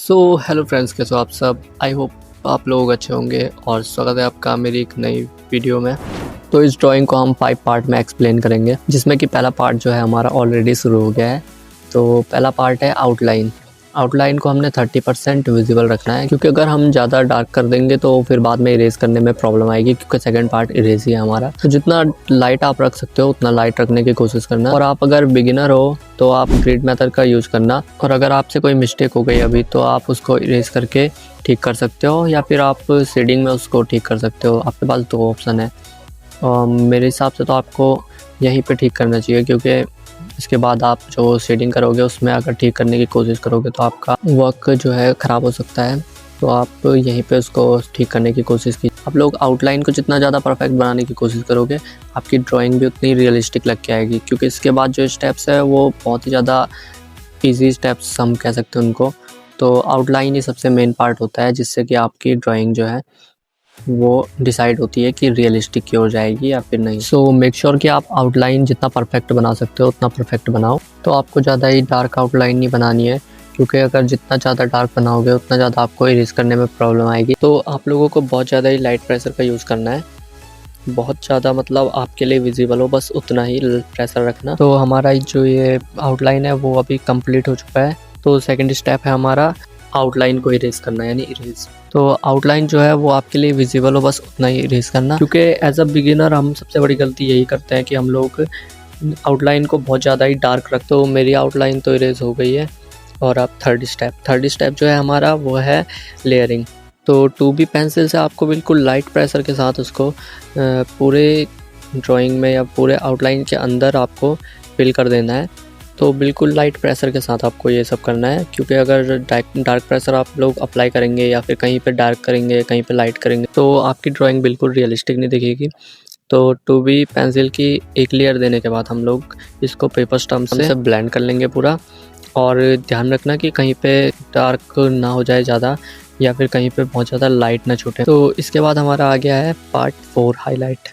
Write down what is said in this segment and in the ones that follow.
So hello friends, कैसे हो आप सब। आई होप आप लोग अच्छे होंगे और स्वागत है आपका मेरी एक नई वीडियो में। तो इस ड्राइंग को हम 5 पार्ट में एक्सप्लेन करेंगे, जिसमें कि पहला पार्ट जो है हमारा ऑलरेडी शुरू हो गया है। तो पहला पार्ट है आउटलाइन। आउटलाइन को हमने 30% विजिबल रखना है, क्योंकि अगर हम ज़्यादा डार्क कर देंगे तो फिर बाद में इरेज करने में प्रॉब्लम आएगी, क्योंकि सेकंड पार्ट इरेज ही है हमारा। तो जितना लाइट आप रख सकते हो उतना लाइट रखने की कोशिश करना। और आप अगर बिगिनर हो तो आप ग्रिड मेथड का यूज़ करना। और अगर आपसे कोई मिस्टेक हो गई अभी तो आप उसको इरेज करके ठीक कर सकते हो, या फिर आप शेडिंग में उसको ठीक कर सकते हो। आपके पास 2 ऑप्शन है। मेरे हिसाब से तो आपको यहीं पे ठीक करना चाहिए, क्योंकि इसके बाद आप जो शेडिंग करोगे उसमें अगर ठीक करने की कोशिश करोगे तो आपका वर्क जो है ख़राब हो सकता है। तो आप यहीं पे उसको ठीक करने की कोशिश कीजिए। आप लोग आउटलाइन को जितना ज़्यादा परफेक्ट बनाने की कोशिश करोगे आपकी ड्राइंग भी उतनी रियलिस्टिक लग के आएगी, क्योंकि इसके बाद जो स्टेप्स है वो बहुत ही ज़्यादा ईजी स्टेप्स हम कह सकते हैं उनको। तो आउटलाइन ही सबसे मेन पार्ट होता है, जिससे कि आपकी ड्राइंग जो है वो डिसाइड होती है कि रियलिस्टिक की हो जाएगी या फिर नहीं। सो मेक श्योर कि आप आउटलाइन जितना परफेक्ट बना सकते हो उतना परफेक्ट बनाओ। तो आपको ज़्यादा ही डार्क आउटलाइन नहीं बनानी है, क्योंकि अगर जितना ज़्यादा डार्क बनाओगे उतना ज़्यादा आपको इरेज करने में प्रॉब्लम आएगी। तो आप लोगों को बहुत ज़्यादा ही लाइट प्रेशर का यूज़ करना है, बहुत ज़्यादा मतलब आपके लिए विजिबल हो, बस उतना ही प्रेशर रखना। तो हमारा जो ये आउटलाइन है वो अभी कंप्लीट हो चुका है। तो सेकंड स्टेप है हमारा आउटलाइन को इरेज करना, यानी इरेज। तो आउटलाइन जो है वो आपके लिए विजिबल हो, बस उतना ही इरेज करना। क्योंकि एज अ बिगिनर हम सबसे बड़ी गलती यही करते हैं कि हम लोग आउटलाइन को बहुत ज़्यादा ही डार्क रखते हो। मेरी आउटलाइन तो इरेज हो गई है। और अब थर्ड स्टेप जो है हमारा वो है लेयरिंग। तो 2B पेंसिल से आपको बिल्कुल लाइट प्रेशर के साथ उसको पूरे ड्राइंग में या पूरे आउटलाइन के अंदर आपको फिल कर देना है। तो बिल्कुल लाइट प्रेशर के साथ आपको ये सब करना है, क्योंकि अगर डार्क प्रेशर आप लोग अप्लाई करेंगे या फिर कहीं पे डार्क करेंगे कहीं पे लाइट करेंगे तो आपकी ड्राइंग बिल्कुल रियलिस्टिक नहीं दिखेगी। तो 2B पेंसिल की एक लेयर देने के बाद हम लोग इसको पेपर स्टम्प से ब्लेंड कर लेंगे पूरा। और ध्यान रखना कि कहीं पे डार्क ना हो जाए ज़्यादा, या फिर कहीं पे बहुत ज़्यादा लाइट ना छूटे। तो इसके बाद हमारा आ गया है पार्ट 4 हाईलाइट।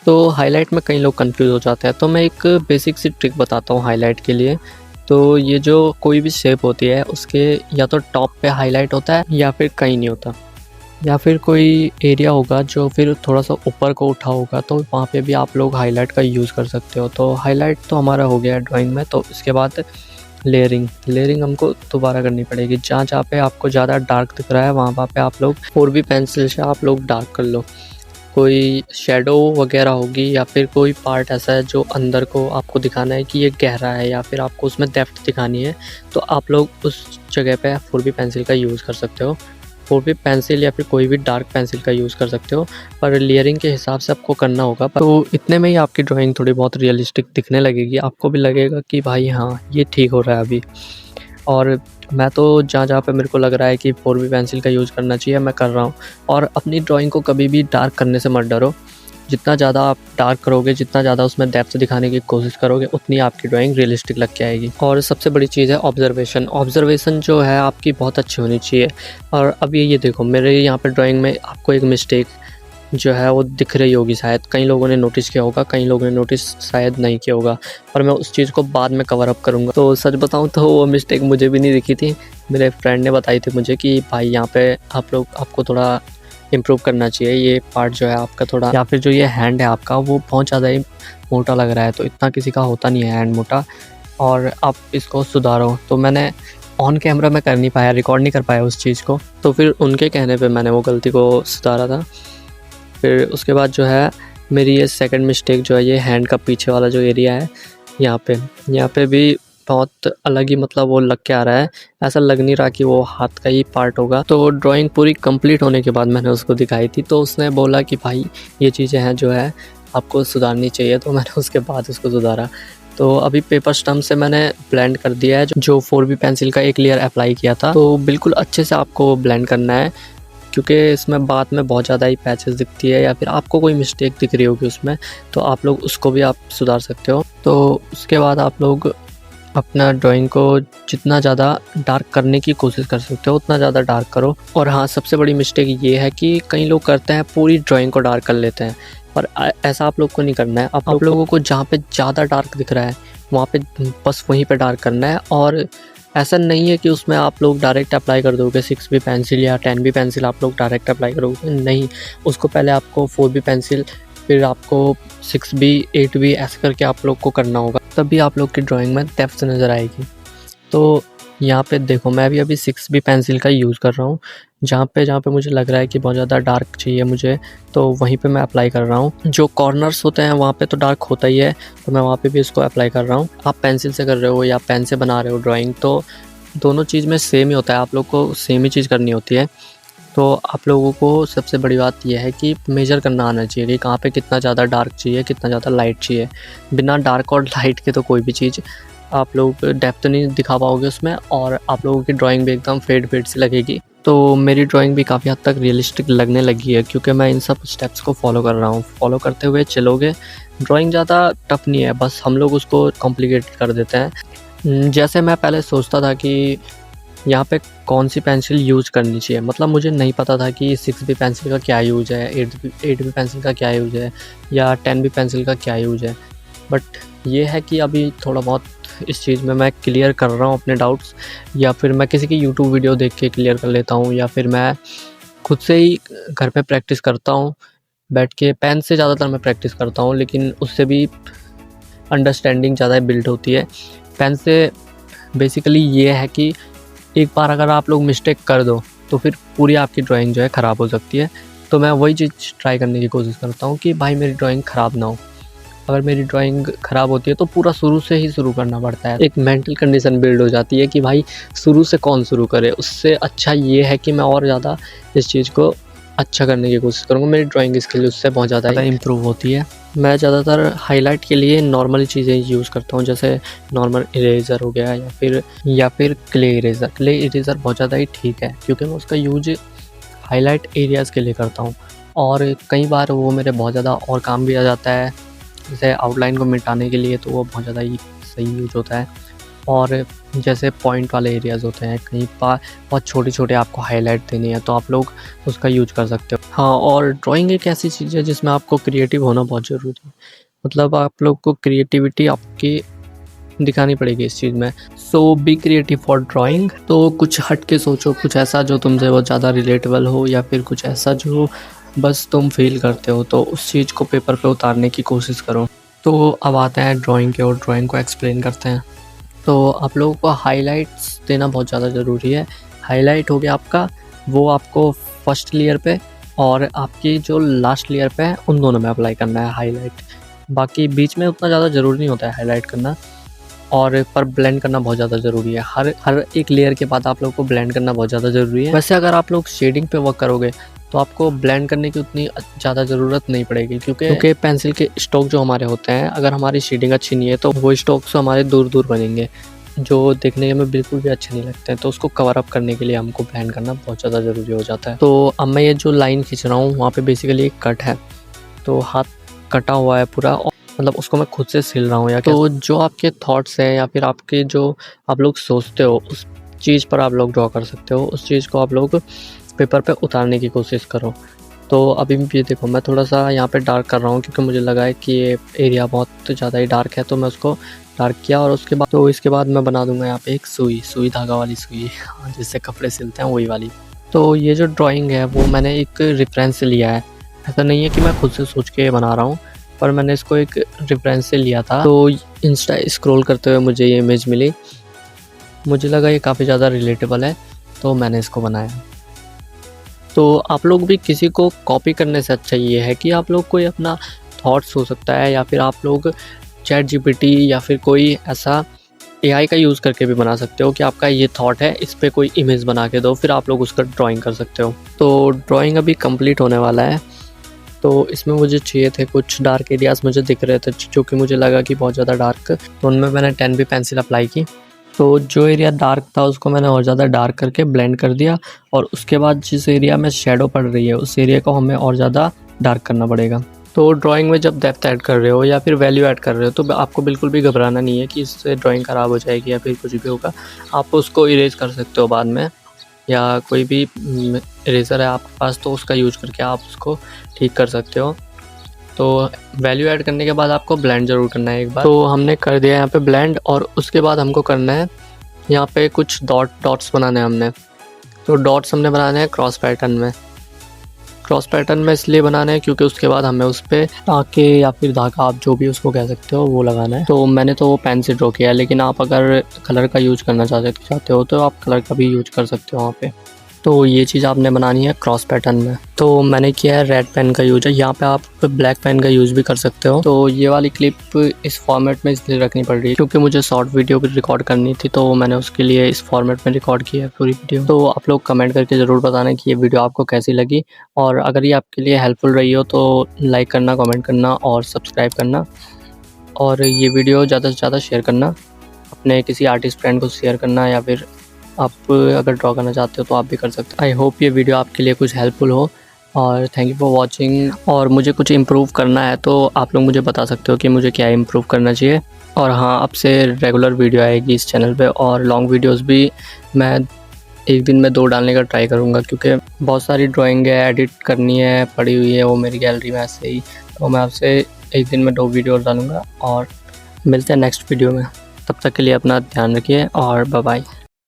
तो हाईलाइट में कई लोग कंफ्यूज हो जाते हैं, तो मैं एक बेसिक सी ट्रिक बताता हूँ हाईलाइट के लिए। तो ये जो कोई भी शेप होती है उसके या तो टॉप पे हाईलाइट होता है या फिर कहीं नहीं होता, या फिर कोई एरिया होगा जो फिर थोड़ा सा ऊपर को उठा होगा, तो वहाँ पे भी आप लोग हाईलाइट का यूज़ कर सकते हो। तो हाईलाइट तो हमारा हो गया है ड्राइंग में। तो इसके बाद लेयरिंग हमको दोबारा करनी पड़ेगी। जहाँ पे आपको ज़्यादा डार्क दिख रहा है वहाँ पे आप लोग 4B पेंसिल से आप लोग डार्क कर लो। कोई शेडो वगैरह होगी या फिर कोई पार्ट ऐसा है जो अंदर को आपको दिखाना है कि ये गहरा है, या फिर आपको उसमें डेप्थ दिखानी है, तो आप लोग उस जगह पे 4B पेंसिल का यूज़ कर सकते हो। 4B पेंसिल या फिर कोई भी डार्क पेंसिल का यूज़ कर सकते हो, पर लेयरिंग के हिसाब से आपको करना होगा। तो इतने में ही आपकी ड्राइंग थोड़ी बहुत रियलिस्टिक दिखने लगेगी। आपको भी लगेगा कि भाई हाँ ये ठीक हो रहा है अभी। और मैं तो जहाँ पे मेरे को लग रहा है कि 4B पेंसिल का यूज़ करना चाहिए मैं कर रहा हूँ। और अपनी ड्राइंग को कभी भी डार्क करने से मत डरो। जितना ज़्यादा आप डार्क करोगे, जितना ज़्यादा उसमें डेप्थ दिखाने की कोशिश करोगे, उतनी आपकी ड्राइंग रियलिस्टिक लग के आएगी। और सबसे बड़ी चीज़ है ऑब्जर्वेशन जो है आपकी बहुत अच्छी होनी चाहिए। और अब ये देखो मेरे यहाँ पे ड्राइंग में आपको एक मिस्टेक जो है वो दिख रही होगी, शायद कई लोगों ने नोटिस किया होगा, कई लोगों ने नोटिस शायद नहीं किया होगा, पर मैं उस चीज़ को बाद में कवर अप करूँगा। तो सच बताऊँ तो वो मिस्टेक मुझे भी नहीं दिखी थी, मेरे फ्रेंड ने बताई थी मुझे कि भाई यहाँ पे आपको थोड़ा इम्प्रूव करना चाहिए, ये पार्ट जो है आपका थोड़ा, या फिर जो ये हैंड है आपका वो बहुत ज़्यादा ही मोटा लग रहा है। तो इतना किसी का होता नहीं है हैंड मोटा, और आप इसको सुधारो। तो मैंने ऑन कैमरा में कर नहीं पाया, रिकॉर्ड नहीं कर पाया उस चीज़ को, तो फिर उनके कहने पे मैंने वो गलती को सुधारा था। फिर उसके बाद जो है मेरी ये सेकंड मिस्टेक जो है, ये हैंड का पीछे वाला जो एरिया है यहाँ पे भी बहुत अलग ही मतलब वो लग के आ रहा है। ऐसा लग नहीं रहा कि वो हाथ का ही पार्ट होगा। तो ड्राइंग पूरी कंप्लीट होने के बाद मैंने उसको दिखाई थी, तो उसने बोला कि भाई ये चीज़ें हैं जो है आपको सुधारनी चाहिए। तो मैंने उसके बाद उसको सुधारा। तो अभी पेपर स्टम्प से मैंने ब्लेंड कर दिया है, जो 4B पेंसिल का एक लेयर अप्लाई किया था। तो बिल्कुल अच्छे से आपको ब्लेंड करना है, क्योंकि इसमें बाद में बहुत ज़्यादा ही पैचेस दिखती है, या फिर आपको कोई मिस्टेक दिख रही होगी उसमें, तो आप लोग उसको भी आप सुधार सकते हो। तो उसके बाद आप लोग अपना ड्राइंग को जितना ज़्यादा डार्क करने की कोशिश कर सकते हो उतना ज़्यादा डार्क करो। और हाँ, सबसे बड़ी मिस्टेक ये है कि कई लोग करते हैं पूरी ड्राइंग को डार्क कर लेते हैं, पर ऐसा आप लोग को नहीं करना है। आप लोगों को जहाँ पे ज़्यादा डार्क दिख रहा है वहाँ पे बस वहीं पे डार्क करना है, और ऐसा नहीं है कि उसमें आप लोग डायरेक्ट अप्लाई कर दोगे 6B पेंसिल या 10B पेंसिल आप लोग डायरेक्ट अप्लाई करोगे, नहीं। उसको पहले आपको 4B पेंसिल, फिर आपको 6B 8B ऐसे करके आप लोग को करना होगा, तभी आप लोग की ड्राइंग में डेप्थ नज़र आएगी। तो यहाँ पे देखो मैं भी अभी 6B पेंसिल का यूज़ कर रहा हूँ। जहाँ पे मुझे लग रहा है कि बहुत ज़्यादा डार्क चाहिए मुझे, तो वहीं पे मैं अप्लाई कर रहा हूँ। जो कॉर्नर्स होते हैं वहाँ पे तो डार्क होता ही है, तो मैं वहाँ पे भी इसको अप्लाई कर रहा हूँ। आप पेंसिल से कर रहे हो या पेन से बना रहे हो ड्राइंग, तो दोनों चीज़ में सेम ही होता है, आप लोग को सेम ही चीज़ करनी होती है। तो आप लोगों को सबसे बड़ी बात यह है कि मेजर करना आना चाहिए कि कहाँ पे कितना ज़्यादा डार्क चाहिए, कितना ज़्यादा लाइट चाहिए। बिना डार्क और लाइट के तो कोई भी चीज़ आप लोग डेप्थ नहीं दिखा पाओगे उसमें, और आप लोगों की ड्राइंग भी एकदम फेड सी लगेगी। तो मेरी ड्राइंग भी काफ़ी हद तक रियलिस्टिक लगने लगी है, क्योंकि मैं इन सब स्टेप्स को फॉलो कर रहा हूँ। फॉलो करते हुए चलोगे, ड्राइंग ज़्यादा टफ नहीं है, बस हम लोग उसको कॉम्प्लिकेटेड कर देते हैं। जैसे मैं पहले सोचता था कि यहाँ पे कौन सी पेंसिल यूज़ करनी चाहिए, मतलब मुझे नहीं पता था कि 6B पेंसिल का क्या यूज़ है, 8B पेंसिल का क्या यूज़ है, या 10B पेंसिल का क्या यूज़ है। बट ये है कि अभी थोड़ा बहुत इस चीज़ में मैं क्लियर कर रहा हूँ अपने डाउट्स, या फिर मैं किसी की यूट्यूब वीडियो देख के क्लियर कर लेता हूँ, या फिर मैं खुद से ही घर पे प्रैक्टिस करता हूँ बैठ के। पेन से ज़्यादातर मैं प्रैक्टिस करता हूँ, लेकिन उससे भी अंडरस्टैंडिंग ज़्यादा बिल्ड होती है। पेन से बेसिकली ये है कि एक बार अगर आप लोग मिस्टेक कर दो तो फिर पूरी आपकी ड्राइंग जो है ख़राब हो सकती है। तो मैं वही चीज़ ट्राई करने की कोशिश करता हूँ कि भाई मेरी ड्राइंग ख़राब ना हो। अगर मेरी ड्राइंग ख़राब होती है तो पूरा शुरू से ही शुरू करना पड़ता है। एक मेंटल कंडीशन बिल्ड हो जाती है कि भाई शुरू से कौन शुरू करे। उससे अच्छा ये है कि मैं और ज़्यादा इस चीज़ को अच्छा करने की कोशिश करूँगा। मेरी ड्राइंग स्किल उससे बहुत ज़्यादा इम्प्रूव होती है। मैं ज़्यादातर हाईलाइट के लिए नॉर्मल चीज़ें यूज़ करता हूँ, जैसे नॉर्मल इरेज़र हो गया, या फिर क्ले इरेज़र। क्ले इरेज़र बहुत ज़्यादा ही ठीक है, क्योंकि मैं उसका यूज हाईलाइट एरियाज़ के लिए करता हूँ, और कई बार वो मेरे बहुत ज़्यादा और काम भी आ जाता है, जैसे आउटलाइन को मिटाने के लिए, तो वो बहुत ज़्यादा ही सही यूज होता है। और जैसे पॉइंट वाले एरियाज़ होते हैं, कहीं पर बहुत छोटे-छोटे आपको हाईलाइट देनी है, तो आप लोग उसका यूज कर सकते हो। हाँ, और ड्राइंग एक ऐसी चीज़ है जिसमें आपको क्रिएटिव होना बहुत ज़रूरी है। मतलब आप लोग को क्रिएटिविटी आपकी दिखानी पड़ेगी इस चीज़ में। सो बी क्रिएटिव फॉर ड्राइंग। तो कुछ हट के सोचो, कुछ ऐसा जो तुमसे बहुत ज़्यादा रिलेटेबल हो, या फिर कुछ ऐसा जो बस तुम फील करते हो, तो उस चीज़ को पेपर पे उतारने की कोशिश करो। तो अब आते हैं ड्राइंग के, और ड्राइंग को एक्सप्लेन करते हैं। तो आप लोगों को हाइलाइट्स देना बहुत ज़्यादा ज़रूरी है। हाइलाइट हो गया आपका, वो आपको फर्स्ट लेयर पे और आपकी जो लास्ट लेयर पे है उन दोनों में अप्लाई करना है हाइलाइट। बाकी बीच में उतना ज़्यादा ज़रूरी नहीं होता है हाइलाइट करना, और पर ब्लेंड करना बहुत ज़्यादा ज़रूरी है। हर एक लेयर के बाद आप लोग को ब्लेंड करना बहुत ज़्यादा ज़रूरी है। वैसे अगर आप लोग शेडिंग पे वर्क करोगे तो आपको ब्लेंड करने की उतनी ज़्यादा ज़रूरत नहीं पड़ेगी, क्योंकि पेंसिल के स्ट्रोक जो हमारे होते हैं, अगर हमारी शेडिंग अच्छी नहीं है तो वो स्ट्रोक्स हमारे दूर दूर बनेंगे, जो देखने में बिल्कुल भी अच्छे नहीं लगते हैं। तो उसको कवर अप करने के लिए हमको ब्लेंड करना बहुत ज़्यादा ज़रूरी हो जाता है। तो अब मैं ये जो लाइन खींच रहा हूँ वहाँ पे बेसिकली एक कट है, तो हाथ कटा हुआ है पूरा, मतलब उसको मैं खुद से सिल रहा हूँ। या तो जो आपके थॉट्स हैं, या फिर आपके जो आप लोग सोचते हो, उस चीज़ पर आप लोग ड्रॉ कर सकते हो। उस चीज़ को आप लोग पेपर पे उतारने की कोशिश करो। तो अभी भी देखो मैं थोड़ा सा यहाँ पे डार्क कर रहा हूँ, क्योंकि मुझे लगा है कि ये एरिया बहुत ज़्यादा ही डार्क है, तो मैं उसको डार्क किया। और इसके बाद मैं बना दूंगा यहाँ पे एक सुई धागा वाली सुई, जिससे कपड़े सिलते हैं, वही वाली। तो ये जो ड्राइंग है वो मैंने एक रेफरेंस से लिया है। ऐसा नहीं है कि मैं खुद से सोच के बना रहा हूँ, पर मैंने इसको एक रेफरेंस से लिया था। तो इंस्टा स्क्रॉल करते हुए मुझे ये इमेज मिली, मुझे लगा ये काफ़ी ज़्यादा रिलेटेबल है, तो मैंने इसको बनाया। तो आप लोग भी किसी को कॉपी करने से अच्छा ये है कि आप लोग कोई अपना थॉट्स हो सकता है, या फिर आप लोग चैट जीपीटी या फिर कोई ऐसा एआई का यूज़ करके भी बना सकते हो कि आपका ये थॉट है, इस पे कोई इमेज बना के दो, फिर आप लोग उसका ड्राइंग कर सकते हो। तो ड्राइंग अभी कंप्लीट होने वाला है। तो इसमें मुझे चाहिए थे कुछ डार्क एरियाज़, मुझे दिख रहे थे जो कि मुझे लगा कि बहुत ज़्यादा डार्क, तो उनमें मैंने 10B पेंसिल अप्लाई की। तो जो एरिया डार्क था उसको मैंने और ज़्यादा डार्क करके ब्लेंड कर दिया, और उसके बाद जिस एरिया में शेडो पड़ रही है उस एरिया को हमें और ज़्यादा डार्क करना पड़ेगा। तो ड्राइंग में जब डेप्थ ऐड कर रहे हो या फिर वैल्यू ऐड कर रहे हो, तो आपको बिल्कुल भी घबराना नहीं है कि इससे ड्राइंग ख़राब हो जाएगी या फिर कुछ भी होगा। आप उसको इरेज कर सकते हो बाद में, या कोई भी इरेज़र है आपके पास तो उसका यूज करके आप उसको ठीक कर सकते हो। तो वैल्यू ऐड करने के बाद आपको ब्लेंड ज़रूर करना है एक बार। तो हमने कर दिया यहाँ पे ब्लेंड, और उसके बाद हमको करना है यहाँ पे कुछ डॉट्स बनाने हैं हमने। तो डॉट्स हमने बनाने हैं क्रॉस पैटर्न में। क्रॉस पैटर्न में इसलिए बनाना है क्योंकि उसके बाद हमें उस पर टाँके या फिर धागा, आप जो भी उसको कह सकते हो, वो लगाना है। तो मैंने तो वो पेन से ड्रॉ किया है, लेकिन आप अगर कलर का यूज करना चाहते हो तो आप कलर का भी यूज कर सकते हो वहाँ पे। तो ये चीज़ आपने बनानी है क्रॉस पैटर्न में। तो मैंने किया है रेड पेन का यूज है, यहाँ पे आप ब्लैक पेन का यूज़ भी कर सकते हो। तो ये वाली क्लिप इस फॉर्मेट में इसलिए रखनी पड़ रही है क्योंकि मुझे शॉर्ट वीडियो भी रिकॉर्ड करनी थी, तो मैंने उसके लिए इस फॉर्मेट में रिकॉर्ड किया है पूरी वीडियो। तो आप लोग कमेंट करके ज़रूर बताना कि ये वीडियो आपको कैसी लगी, और अगर ये आपके लिए हेल्पफुल रही हो तो लाइक करना, कमेंट करना और सब्सक्राइब करना, और ये वीडियो ज़्यादा से ज़्यादा शेयर करना, अपने किसी आर्टिस्ट फ्रेंड को शेयर करना, या फिर आप अगर ड्रॉ करना चाहते हो तो आप भी कर सकते हो। आई होप ये वीडियो आपके लिए कुछ हेल्पफुल हो, और थैंक यू फॉर वॉचिंग। और मुझे कुछ इम्प्रूव करना है तो आप लोग मुझे बता सकते हो कि मुझे क्या इम्प्रूव करना चाहिए। और हाँ, अब से रेगुलर वीडियो आएगी इस चैनल पे, और लॉन्ग वीडियोस भी मैं एक दिन में 2 डालने का ट्राई करूँगा, क्योंकि बहुत सारी ड्राइंग है, एडिट करनी है, पड़ी हुई है वो मेरी गैलरी में ऐसे ही। तो मैं आपसे एक दिन में 2 वीडियो डालूँगा, और मिलते हैं नेक्स्ट वीडियो में। तब तक के लिए अपना ध्यान रखिए और बाय बाय।